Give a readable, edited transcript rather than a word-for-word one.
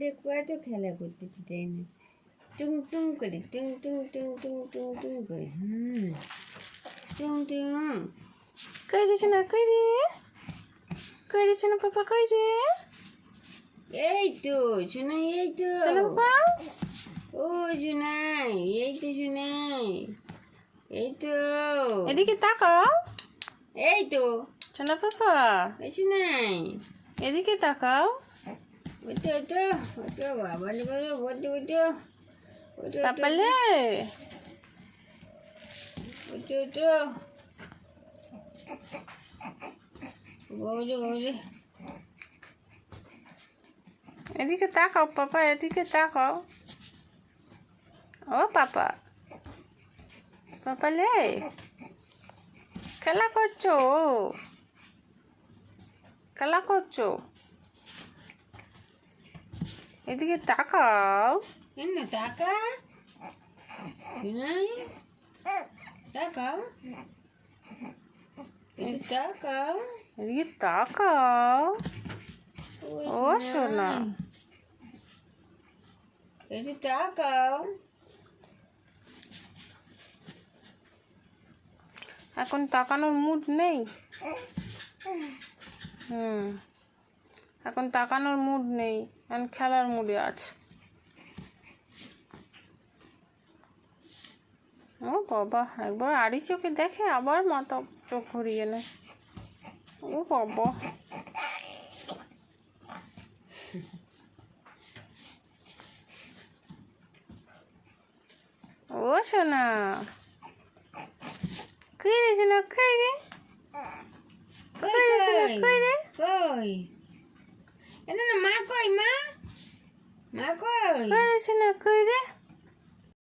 বলে কত খেলা করতেছি তাই না, টুং টুং করে টুং টুং টুং টুং টুং টুং করে টুং টুং কই রে শোনা, কই রে, কই রে শোনা পাপা, কই রে? এই তো শোনাই, এই তো শোনা পাপা, ও শোনাই, এই তো শোনাই, এই তো এদিকে তাকাও। এই তো শোনা পাপা, এই শোনাই, এদিকে তাকাও। ওইতো ওইতো ওইতো বাবা রে বাবা, ওইতো ওইতো ওইতো তাপালে ওইতো ওইতো বৌরে বৌরে, এদিকে তাকাও পাপা, এদিকে তাকাও। ও পাপা, পাপালে খেলা করছো, খেলা করছো, এদিকে তাকাও। কেন টাকা শোনাই, টাকাও একটু টাকাও, এদিকে তাকাও। ও সোনা, একটু টাকাও। এখন তাকানোর মুড নেই। এখন তাকানোর মুড নেই, এখন খেলার মুডে আছে। ও বাবা, একবার আড়ি চোখে দেখে আবার মাথা চোখ ঘুরিয়ে নেয়। ও বাবা, ও সোনা, কই রে সোনা, কই রে, কই কই রে সোনা, কই রে? কই এ না, মা কই, মা মা কই, কই রে সোনা, কই রে?